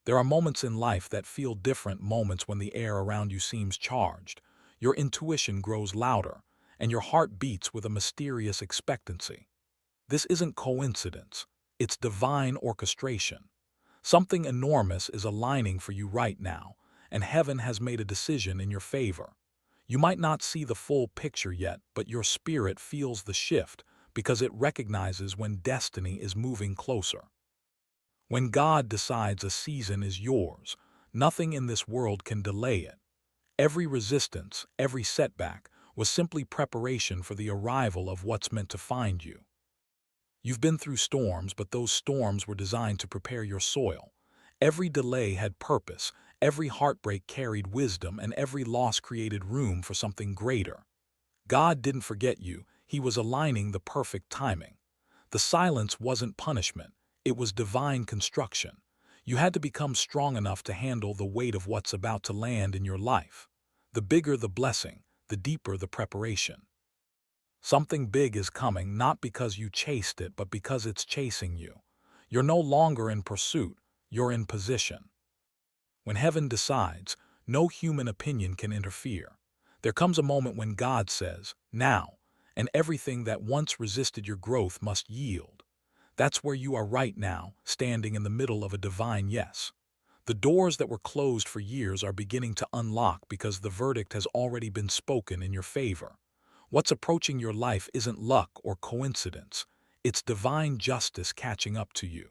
There are moments in life that feel different, moments when the air around you seems charged, your intuition grows louder, and your heart beats with a mysterious expectancy. This isn't coincidence, it's divine orchestration. Something enormous is aligning for you right now, and heaven has made a decision in your favor. You might not see the full picture yet, but your spirit feels the shift because it recognizes when destiny is moving closer. When God decides a season is yours, nothing in this world can delay it. Every resistance, every setback, was simply preparation for the arrival of what's meant to find you. You've been through storms, but those storms were designed to prepare your soil. Every delay had purpose, every heartbreak carried wisdom, and every loss created room for something greater. God didn't forget you, He was aligning the perfect timing. The silence wasn't punishment, it was divine construction. You had to become strong enough to handle the weight of what's about to land in your life. The bigger the blessing, the deeper the preparation. Something big is coming, not because you chased it, but because it's chasing you. You're no longer in pursuit, you're in position. When heaven decides, no human opinion can interfere. There comes a moment when God says, now, and everything that once resisted your growth must yield. That's where you are right now, standing in the middle of a divine yes. The doors that were closed for years are beginning to unlock because the verdict has already been spoken in your favor. What's approaching your life isn't luck or coincidence. It's divine justice catching up to you.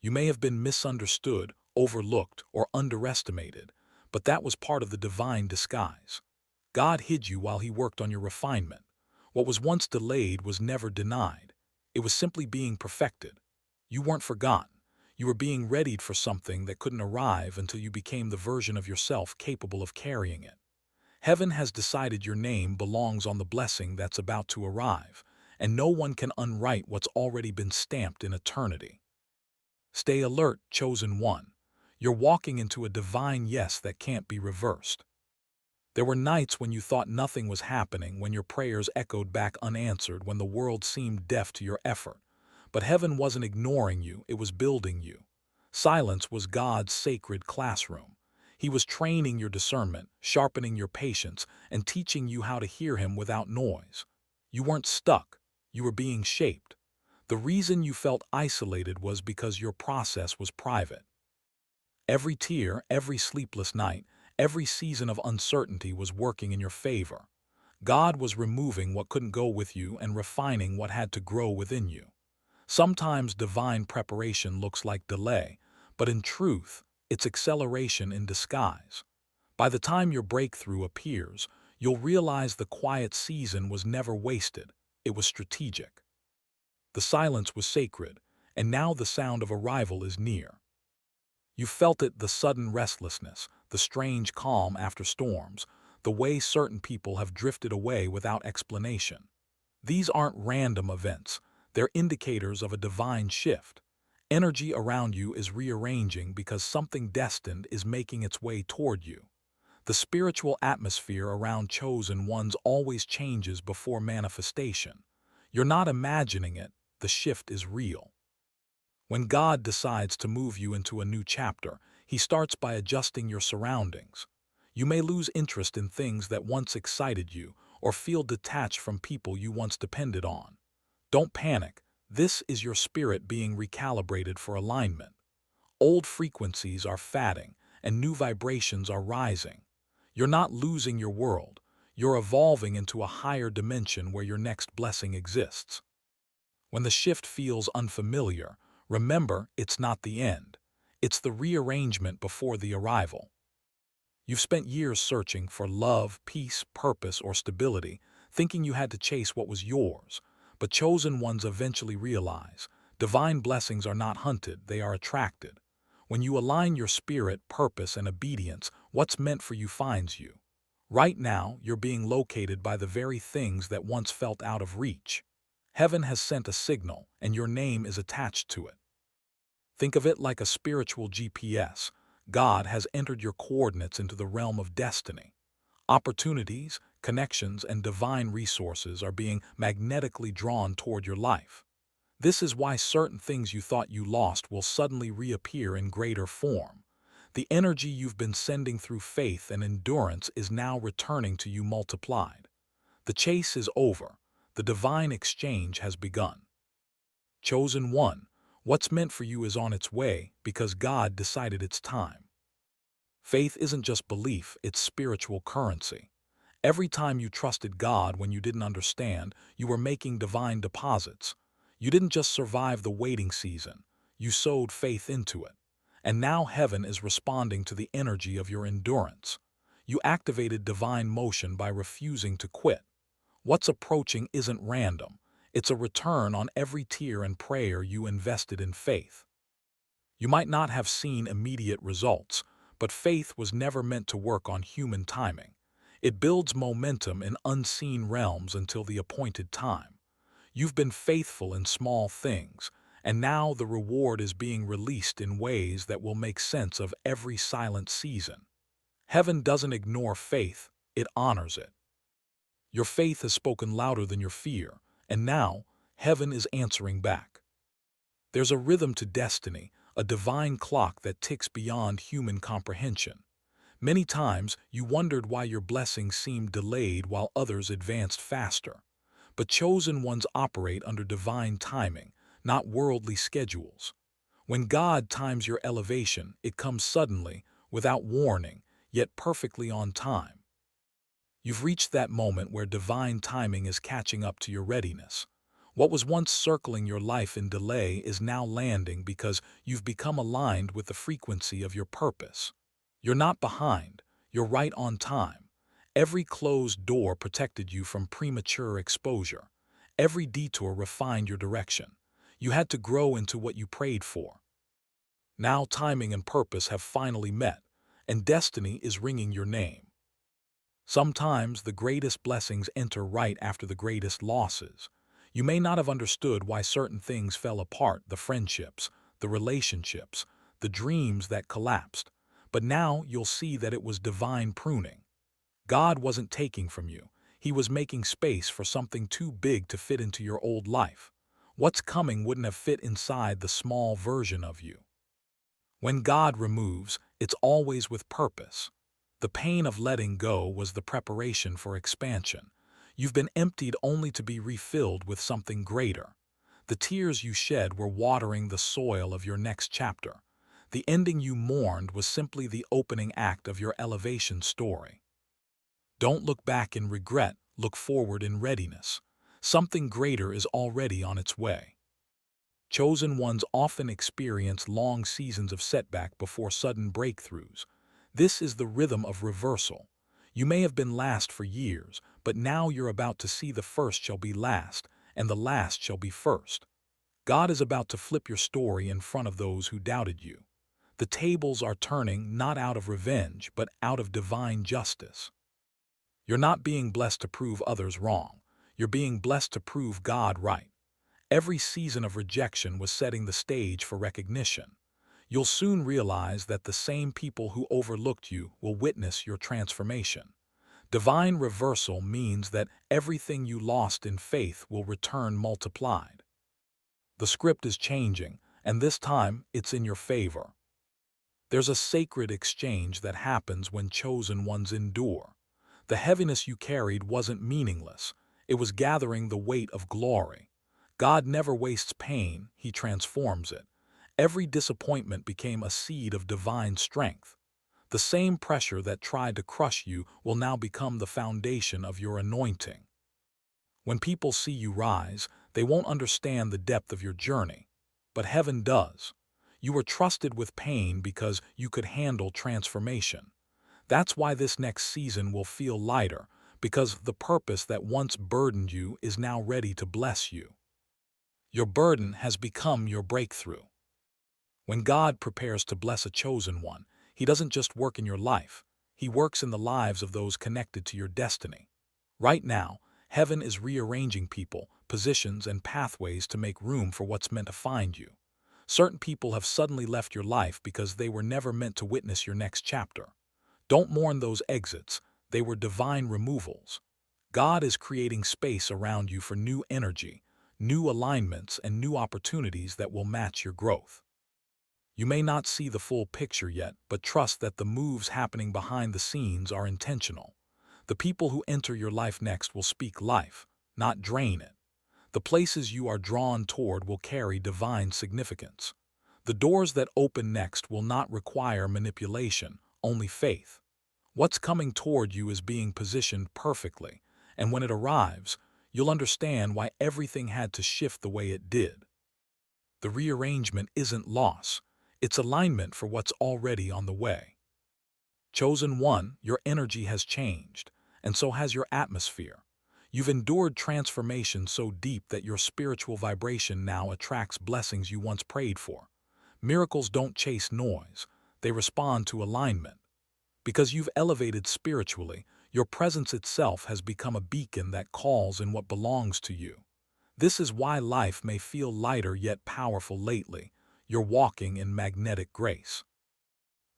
You may have been misunderstood, overlooked, or underestimated, but that was part of the divine disguise. God hid you while He worked on your refinement. What was once delayed was never denied. It was simply being perfected. You weren't forgotten. You were being readied for something that couldn't arrive until you became the version of yourself capable of carrying it. Heaven has decided your name belongs on the blessing that's about to arrive, and no one can unwrite what's already been stamped in eternity. Stay alert, chosen one. You're walking into a divine yes that can't be reversed. There were nights when you thought nothing was happening, when your prayers echoed back unanswered, when the world seemed deaf to your effort. But heaven wasn't ignoring you, it was building you. Silence was God's sacred classroom. He was training your discernment, sharpening your patience, and teaching you how to hear Him without noise. You weren't stuck, you were being shaped. The reason you felt isolated was because your process was private. Every tear, every sleepless night, every season of uncertainty was working in your favor. God was removing what couldn't go with you and refining what had to grow within you. Sometimes divine preparation looks like delay, but in truth, it's acceleration in disguise. By the time your breakthrough appears, you'll realize the quiet season was never wasted, it was strategic. The silence was sacred, and now the sound of arrival is near. You felt it, the sudden restlessness, the strange calm after storms, the way certain people have drifted away without explanation. These aren't random events, they're indicators of a divine shift. Energy around you is rearranging because something destined is making its way toward you. The spiritual atmosphere around chosen ones always changes before manifestation. You're not imagining it, the shift is real. When God decides to move you into a new chapter, He starts by adjusting your surroundings. You may lose interest in things that once excited you, or feel detached from people you once depended on. Don't panic. This is your spirit being recalibrated for alignment. Old frequencies are fading, and new vibrations are rising. You're not losing your world. You're evolving into a higher dimension where your next blessing exists. When the shift feels unfamiliar, remember it's not the end. It's the rearrangement before the arrival. You've spent years searching for love, peace, purpose, or stability, thinking you had to chase what was yours. But chosen ones eventually realize divine blessings are not hunted, they are attracted. When you align your spirit, purpose, and obedience, what's meant for you finds you. Right now, you're being located by the very things that once felt out of reach. Heaven has sent a signal, and your name is attached to it. Think of it like a spiritual GPS. God has entered your coordinates into the realm of destiny. Opportunities, connections, and divine resources are being magnetically drawn toward your life. This is why certain things you thought you lost will suddenly reappear in greater form. The energy you've been sending through faith and endurance is now returning to you multiplied. The chase is over. The divine exchange has begun. Chosen one, what's meant for you is on its way because God decided it's time. Faith isn't just belief, it's spiritual currency. Every time you trusted God when you didn't understand, you were making divine deposits. You didn't just survive the waiting season, you sowed faith into it. And now heaven is responding to the energy of your endurance. You activated divine motion by refusing to quit. What's approaching isn't random. It's a return on every tear and prayer you invested in faith. You might not have seen immediate results, but faith was never meant to work on human timing. It builds momentum in unseen realms until the appointed time. You've been faithful in small things, and now the reward is being released in ways that will make sense of every silent season. Heaven doesn't ignore faith, it honors it. Your faith has spoken louder than your fear, and now heaven is answering back. There's a rhythm to destiny, a divine clock that ticks beyond human comprehension. Many times you wondered why your blessings seemed delayed while others advanced faster. But chosen ones operate under divine timing, not worldly schedules. When God times your elevation, it comes suddenly, without warning, yet perfectly on time. You've reached that moment where divine timing is catching up to your readiness. What was once circling your life in delay is now landing because you've become aligned with the frequency of your purpose. You're not behind, you're right on time. Every closed door protected you from premature exposure. Every detour refined your direction. You had to grow into what you prayed for. Now timing and purpose have finally met, and destiny is ringing your name. Sometimes the greatest blessings enter right after the greatest losses. You may not have understood why certain things fell apart, the friendships, the relationships, the dreams that collapsed, but now you'll see that it was divine pruning. God wasn't taking from you. He was making space for something too big to fit into your old life. What's coming wouldn't have fit inside the small version of you. When God removes, it's always with purpose. The pain of letting go was the preparation for expansion. You've been emptied only to be refilled with something greater. The tears you shed were watering the soil of your next chapter. The ending you mourned was simply the opening act of your elevation story. Don't look back in regret, look forward in readiness. Something greater is already on its way. Chosen ones often experience long seasons of setback before sudden breakthroughs. This is the rhythm of reversal. You may have been last for years, but now you're about to see the first shall be last, and the last shall be first. God is about to flip your story in front of those who doubted you. The tables are turning not out of revenge, but out of divine justice. You're not being blessed to prove others wrong. You're being blessed to prove God right. Every season of rejection was setting the stage for recognition. You'll soon realize that the same people who overlooked you will witness your transformation. Divine reversal means that everything you lost in faith will return multiplied. The script is changing, and this time it's in your favor. There's a sacred exchange that happens when chosen ones endure. The heaviness you carried wasn't meaningless. It was gathering the weight of glory. God never wastes pain, He transforms it. Every disappointment became a seed of divine strength. The same pressure that tried to crush you will now become the foundation of your anointing. When people see you rise, they won't understand the depth of your journey. But heaven does. You were trusted with pain because you could handle transformation. That's why this next season will feel lighter, because the purpose that once burdened you is now ready to bless you. Your burden has become your breakthrough. When God prepares to bless a chosen one, He doesn't just work in your life, He works in the lives of those connected to your destiny. Right now, heaven is rearranging people, positions, and pathways to make room for what's meant to find you. Certain people have suddenly left your life because they were never meant to witness your next chapter. Don't mourn those exits, they were divine removals. God is creating space around you for new energy, new alignments, and new opportunities that will match your growth. You may not see the full picture yet, but trust that the moves happening behind the scenes are intentional. The people who enter your life next will speak life, not drain it. The places you are drawn toward will carry divine significance. The doors that open next will not require manipulation, only faith. What's coming toward you is being positioned perfectly, and when it arrives, you'll understand why everything had to shift the way it did. The rearrangement isn't loss, it's alignment for what's already on the way. Chosen one, your energy has changed, and so has your atmosphere. You've endured transformation so deep that your spiritual vibration now attracts blessings you once prayed for. Miracles don't chase noise, they respond to alignment. Because you've elevated spiritually, your presence itself has become a beacon that calls in what belongs to you. This is why life may feel lighter yet powerful lately. You're walking in magnetic grace.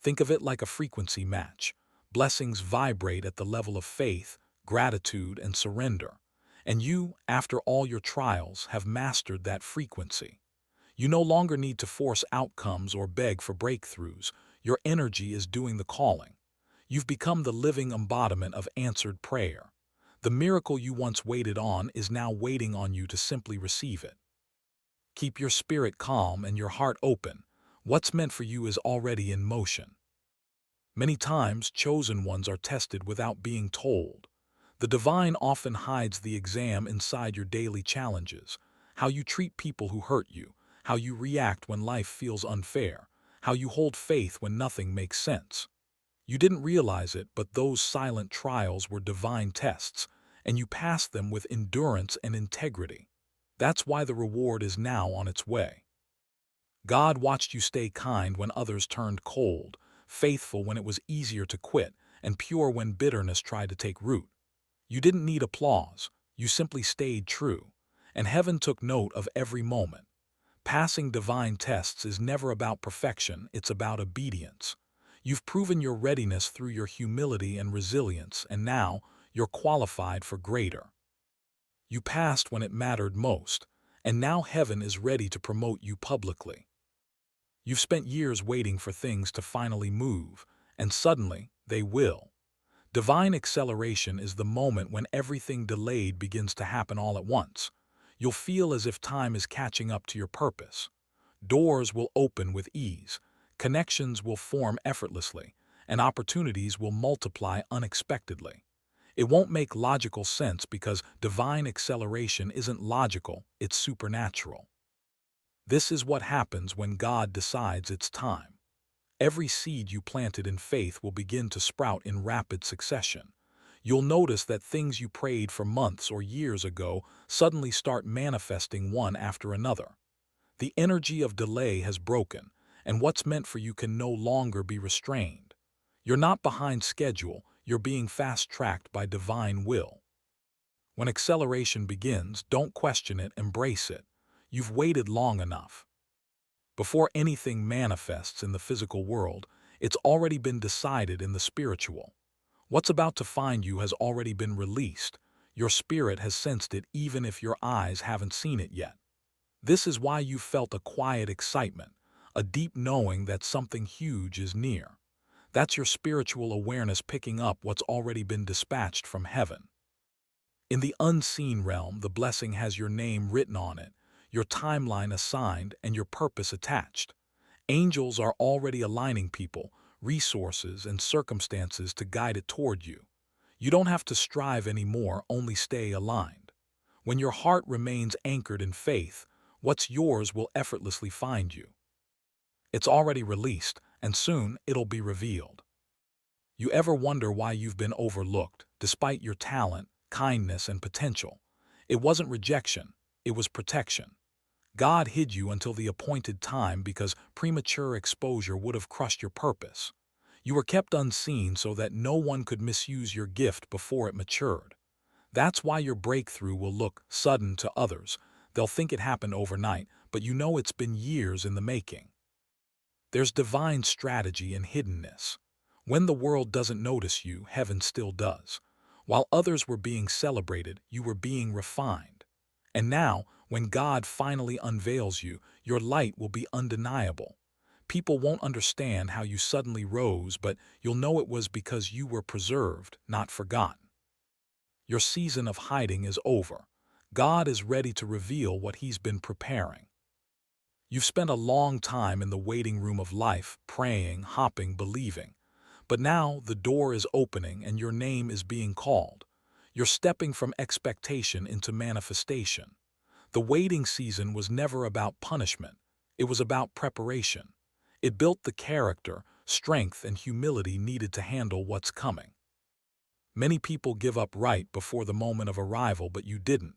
Think of it like a frequency match. Blessings vibrate at the level of faith, gratitude, and surrender. And you, after all your trials, have mastered that frequency. You no longer need to force outcomes or beg for breakthroughs. Your energy is doing the calling. You've become the living embodiment of answered prayer. The miracle you once waited on is now waiting on you to simply receive it. Keep your spirit calm and your heart open. What's meant for you is already in motion. Many times, chosen ones are tested without being told. The divine often hides the exam inside your daily challenges. How you treat people who hurt you, how you react when life feels unfair, how you hold faith when nothing makes sense. You didn't realize it, but those silent trials were divine tests, and you passed them with endurance and integrity. That's why the reward is now on its way. God watched you stay kind when others turned cold, faithful when it was easier to quit, and pure when bitterness tried to take root. You didn't need applause, you simply stayed true, and heaven took note of every moment. Passing divine tests is never about perfection, it's about obedience. You've proven your readiness through your humility and resilience, and now you're qualified for greater. You passed when it mattered most, and now heaven is ready to promote you publicly. You've spent years waiting for things to finally move, and suddenly they will. Divine acceleration is the moment when everything delayed begins to happen all at once. You'll feel as if time is catching up to your purpose. Doors will open with ease, connections will form effortlessly, and opportunities will multiply unexpectedly. It won't make logical sense because divine acceleration isn't logical, it's supernatural. This is what happens when God decides it's time. Every seed you planted in faith will begin to sprout in rapid succession. You'll notice that things you prayed for months or years ago suddenly start manifesting one after another. The energy of delay has broken, and what's meant for you can no longer be restrained. You're not behind schedule, you're being fast-tracked by divine will. When acceleration begins, don't question it, embrace it. You've waited long enough. Before anything manifests in the physical world, it's already been decided in the spiritual. What's about to find you has already been released. Your spirit has sensed it even if your eyes haven't seen it yet. This is why you felt a quiet excitement, a deep knowing that something huge is near. That's your spiritual awareness picking up what's already been dispatched from heaven. In the unseen realm, the blessing has your name written on it, your timeline assigned, and your purpose attached. Angels are already aligning people, resources, and circumstances to guide it toward you. You don't have to strive anymore, only stay aligned. When your heart remains anchored in faith, what's yours will effortlessly find you. It's already released, and soon it'll be revealed. You ever wonder why you've been overlooked, despite your talent, kindness, and potential? It wasn't rejection, it was protection. God hid you until the appointed time because premature exposure would have crushed your purpose. You were kept unseen so that no one could misuse your gift before it matured. That's why your breakthrough will look sudden to others. They'll think it happened overnight, but you know it's been years in the making. There's divine strategy in hiddenness. When the world doesn't notice you, heaven still does. While others were being celebrated, you were being refined. And now, when God finally unveils you, your light will be undeniable. People won't understand how you suddenly rose, but you'll know it was because you were preserved, not forgotten. Your season of hiding is over. God is ready to reveal what He's been preparing. You've spent a long time in the waiting room of life, praying, hopping, believing. But now the door is opening and your name is being called. You're stepping from expectation into manifestation. The waiting season was never about punishment. It was about preparation. It built the character, strength, and humility needed to handle what's coming. Many people give up right before the moment of arrival, but you didn't.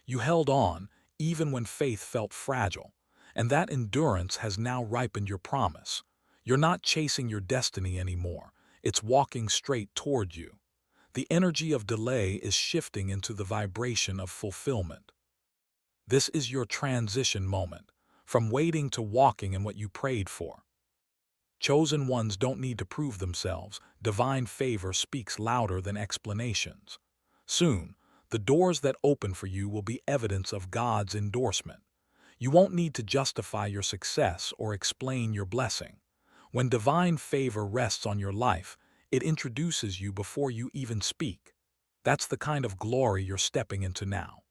You held on, even when faith felt fragile, and that endurance has now ripened your promise. You're not chasing your destiny anymore. It's walking straight toward you. The energy of delay is shifting into the vibration of fulfillment. This is your transition moment, from waiting to walking in what you prayed for. Chosen ones don't need to prove themselves. Divine favor speaks louder than explanations. Soon, the doors that open for you will be evidence of God's endorsement. You won't need to justify your success or explain your blessing. When divine favor rests on your life, it introduces you before you even speak. That's the kind of glory you're stepping into now.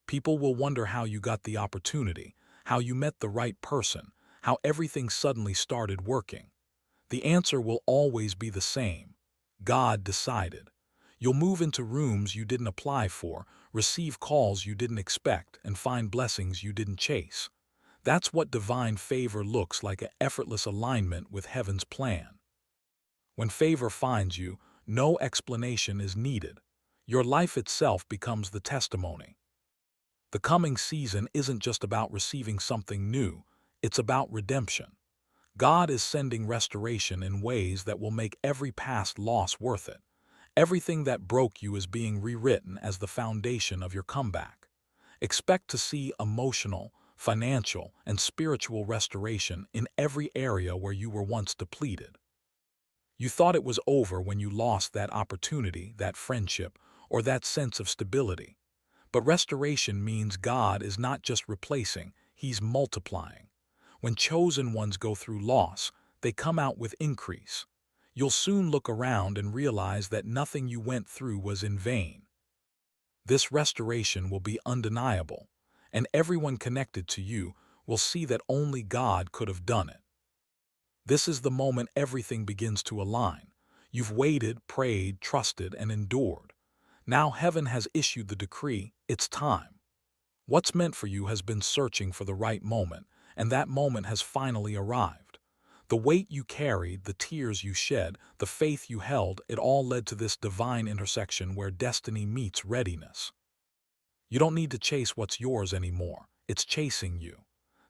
People will wonder how you got the opportunity, how you met the right person, how everything suddenly started working. The answer will always be the same. God decided. You'll move into rooms you didn't apply for, receive calls you didn't expect, and find blessings you didn't chase. That's what divine favor looks like, an effortless alignment with heaven's plan. When favor finds you, no explanation is needed. Your life itself becomes the testimony. The coming season isn't just about receiving something new, it's about redemption. God is sending restoration in ways that will make every past loss worth it. Everything that broke you is being rewritten as the foundation of your comeback. Expect to see emotional, financial, and spiritual restoration in every area where you were once depleted. You thought it was over when you lost that opportunity, that friendship, or that sense of stability. But restoration means God is not just replacing, He's multiplying. When chosen ones go through loss, they come out with increase. You'll soon look around and realize that nothing you went through was in vain. This restoration will be undeniable, and everyone connected to you will see that only God could have done it. This is the moment everything begins to align. You've waited, prayed, trusted, and endured. Now heaven has issued the decree, it's time. What's meant for you has been searching for the right moment, and that moment has finally arrived. The weight you carried, the tears you shed, the faith you held, it all led to this divine intersection where destiny meets readiness. You don't need to chase what's yours anymore. It's chasing you.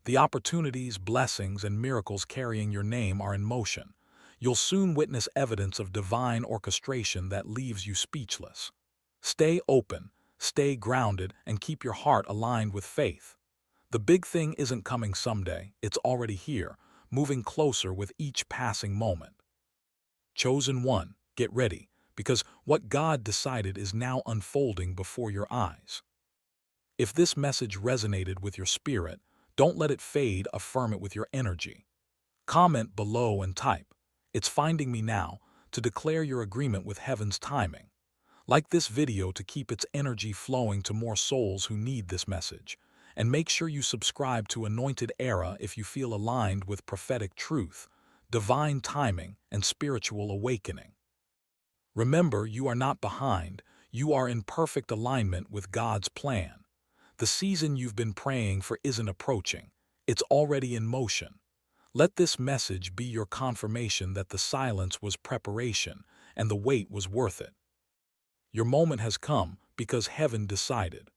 The opportunities, blessings, and miracles carrying your name are in motion. You'll soon witness evidence of divine orchestration that leaves you speechless. Stay open, stay grounded, and keep your heart aligned with faith. The big thing isn't coming someday, it's already here, moving closer with each passing moment. Chosen one, get ready, because what God decided is now unfolding before your eyes. If this message resonated with your spirit, don't let it fade, affirm it with your energy. Comment below and type, "It's finding me now," to declare your agreement with heaven's timing. Like this video to keep its energy flowing to more souls who need this message. And make sure you subscribe to Anointed Era if you feel aligned with prophetic truth, divine timing, and spiritual awakening. Remember, you are not behind, you are in perfect alignment with God's plan. The season you've been praying for isn't approaching, it's already in motion. Let this message be your confirmation that the silence was preparation and the wait was worth it. Your moment has come because heaven decided.